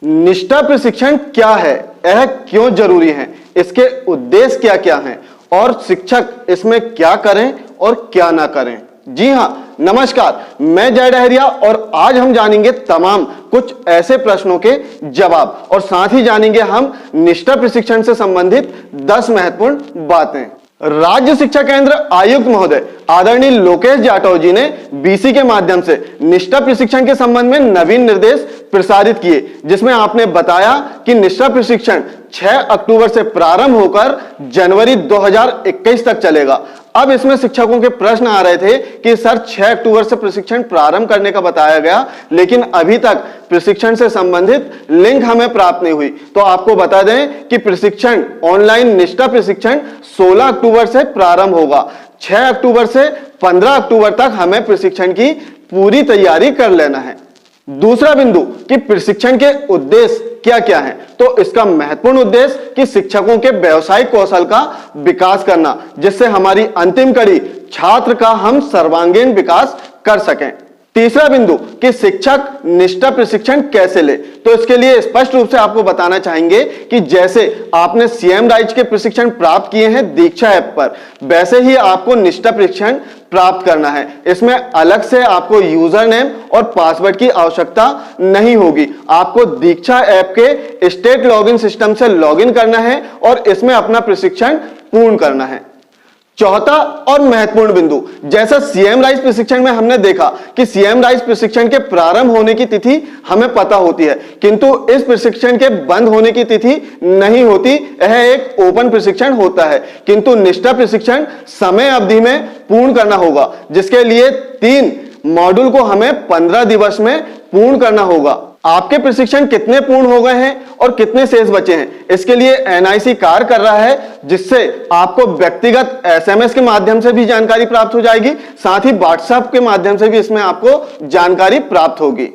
निष्ठा प्रशिक्षण क्या है, यह क्यों जरूरी है, इसके उद्देश्य क्या क्या हैं और शिक्षक इसमें क्या करें और क्या ना करें। जी हां, नमस्कार, मैं जय डहरिया और आज हम जानेंगे तमाम कुछ ऐसे प्रश्नों के जवाब और साथ ही जानेंगे हम निष्ठा प्रशिक्षण से संबंधित 10 महत्वपूर्ण बातें। राज्य शिक्षा केंद्र आयुक्त महोदय आदरणीय लोकेश जाटव जी ने बीसी के माध्यम से निष्ठा प्रशिक्षण के संबंध में नवीन निर्देश प्रसारित किए, जिसमें आपने बताया कि निष्ठा प्रशिक्षण 6 अक्टूबर से प्रारंभ होकर जनवरी 2021 तक चलेगा। अब इसमें शिक्षकों के प्रश्न आ रहे थे कि सर 6 अक्टूबर से प्रशिक्षण प्रारंभ करने का बताया गया, लेकिन अभी तक प्रशिक्षण से संबंधित लिंक हमें प्राप्त नहीं हुई। तो आपको बता दें कि प्रशिक्षण ऑनलाइन निष्ठा प्रशिक्षण 16 अक्टूबर से प्रारंभ होगा। 6 अक्टूबर से 15 अक्टूबर तक हमें प्रशिक्षण की पूरी तैयारी कर लेना है। दूसरा बिंदु कि प्रशिक्षण के उद्देश्य क्या क्या है, तो इसका महत्वपूर्ण उद्देश्य कि शिक्षकों के व्यावसायिक कौशल का विकास करना, जिससे हमारी अंतिम कड़ी छात्र का हम सर्वांगीण विकास कर सकें। तीसरा बिंदु कि शिक्षक निष्ठा प्रशिक्षण कैसे ले, तो इसके लिए स्पष्ट रूप से आपको बताना चाहेंगे कि जैसे आपने सीएम राइज के प्रशिक्षण प्राप्त किए हैं दीक्षा ऐप पर, वैसे ही आपको निष्ठा प्रशिक्षण प्राप्त करना है। इसमें अलग से आपको यूजर नेम और पासवर्ड की आवश्यकता नहीं होगी। आपको दीक्षा ऐप के स्टेट लॉगिन सिस्टम से लॉगिन करना है और इसमें अपना प्रशिक्षण पूर्ण करना है। चौथा और महत्वपूर्ण बिंदु, जैसा सीएम राइज प्रशिक्षण में हमने देखा कि सीएम राइज प्रशिक्षण के प्रारंभ होने की तिथि हमें पता होती है, किंतु इस प्रशिक्षण के बंद होने की तिथि नहीं होती। यह एक ओपन प्रशिक्षण होता है, किंतु निष्ठा प्रशिक्षण समय अवधि में पूर्ण करना होगा, जिसके लिए 3 मॉड्यूल को हमें 15 दिवस में पूर्ण करना होगा। आपके प्रशिक्षण कितने पूर्ण हो गए हैं और कितने शेष बचे हैं, इसके लिए एनआईसी कार्य कर रहा है, जिससे आपको व्यक्तिगत एसएमएस के माध्यम से भी जानकारी प्राप्त हो जाएगी, साथ ही व्हाट्सएप के माध्यम से भी इसमें आपको जानकारी प्राप्त होगी।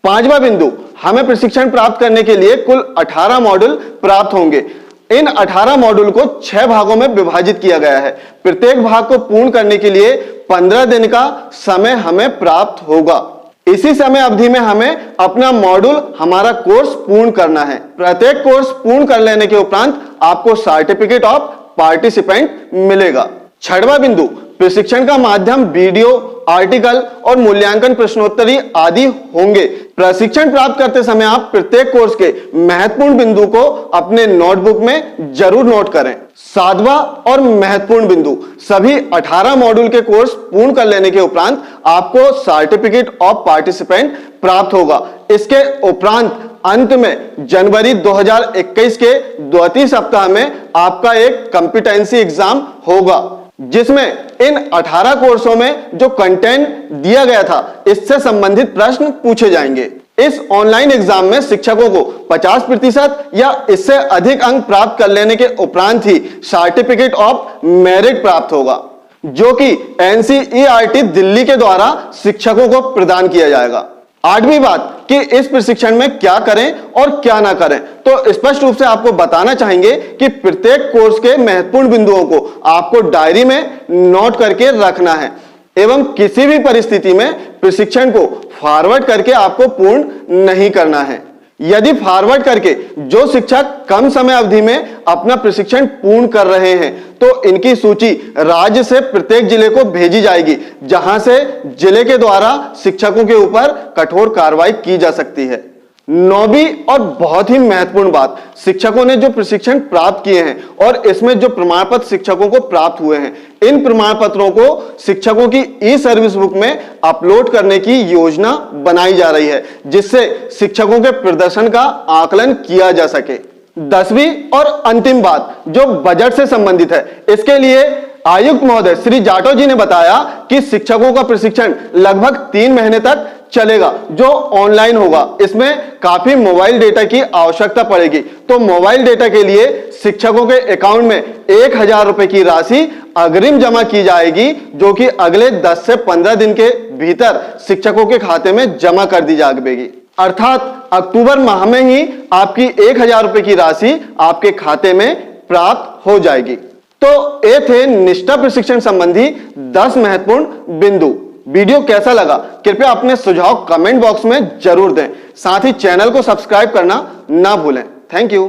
पांचवा बिंदु, हमें प्रशिक्षण प्राप्त करने के लिए कुल 18 मॉड्यूल प्राप्त होंगे। इन 18 मॉड्यूल को 6 भागों में विभाजित किया गया है। प्रत्येक भाग को पूर्ण करने के लिए 15 दिन का समय हमें प्राप्त होगा। इसी समय अवधि में हमें अपना मॉड्यूल, हमारा कोर्स पूर्ण करना है। प्रत्येक कोर्स पूर्ण कर लेने के उपरांत आपको सर्टिफिकेट ऑफ पार्टिसिपेंट मिलेगा। छठवां बिंदु, प्रशिक्षण का माध्यम वीडियो, आर्टिकल और मूल्यांकन प्रश्नोत्तरी आदि होंगे। प्रशिक्षण प्राप्त करते समय आप प्रत्येक कोर्स के महत्वपूर्ण बिंदु को अपने नोटबुक में जरूर नोट करें। सातवां और महत्वपूर्ण बिंदु, सभी 18 मॉड्यूल के कोर्स पूर्ण कर लेने के उपरांत आपको सर्टिफिकेट ऑफ पार्टिसिपेंट प्राप्त होगा। इसके उपरांत अंत में जनवरी 2021 के द्वितीय सप्ताह में आपका एक कॉम्पिटेंसी एग्जाम होगा, जिसमें इन 18 कोर्सों में जो कंटेंट दिया गया था इससे संबंधित प्रश्न पूछे जाएंगे। इस ऑनलाइन एग्जाम में शिक्षकों को 50% या इससे अधिक अंक प्राप्त कर लेने के उपरांत ही सर्टिफिकेट ऑफ मेरिट प्राप्त होगा, जो कि एनसीईआरटी दिल्ली के द्वारा शिक्षकों को प्रदान किया जाएगा। आठवीं बात कि इस प्रशिक्षण में क्या करें और क्या ना करें, तो स्पष्ट रूप से आपको बताना चाहेंगे कि प्रत्येक कोर्स के महत्वपूर्ण बिंदुओं को आपको डायरी में नोट करके रखना है एवं किसी भी परिस्थिति में प्रशिक्षण को फॉरवर्ड करके आपको पूर्ण नहीं करना है। यदि फॉरवर्ड करके जो शिक्षक कम समय अवधि में अपना प्रशिक्षण पूर्ण कर रहे हैं, तो इनकी सूची राज्य से प्रत्येक जिले को भेजी जाएगी, जहां से जिले के द्वारा शिक्षकों के ऊपर कठोर कार्रवाई की जा सकती है। 9वीं और बहुत ही महत्वपूर्ण बात, शिक्षकों ने जो प्रशिक्षण प्राप्त किए हैं और इसमें जो प्रमाण पत्र शिक्षकों को प्राप्त हुए हैं, इन प्रमाण पत्रों को शिक्षकों की ई सर्विस बुक में अपलोड करने की योजना बनाई जा रही है, जिससे शिक्षकों के प्रदर्शन का आकलन किया जा सके। 10वीं और अंतिम बात जो बजट से संबंधित है, इसके लिए आयुक्त महोदय श्री जाटव जी ने बताया कि शिक्षकों का प्रशिक्षण लगभग 3 महीने तक चलेगा, जो ऑनलाइन होगा। इसमें काफी मोबाइल डेटा की आवश्यकता पड़ेगी, तो मोबाइल डेटा के लिए शिक्षकों के अकाउंट में 1000 रुपए की राशि अग्रिम जमा की जाएगी, जो कि अगले 10 से 15 दिन के भीतर शिक्षकों के खाते में जमा कर दी जाएगी। अर्थात अक्टूबर माह में ही आपकी 1000 रुपए की राशि आपके खाते में प्राप्त हो जाएगी। तो ये थे निष्ठा प्रशिक्षण संबंधी 10 महत्वपूर्ण बिंदु। वीडियो कैसा लगा कृपया अपने सुझाव कमेंट बॉक्स में जरूर दें। साथ ही चैनल को सब्सक्राइब करना ना भूलें। Thank you.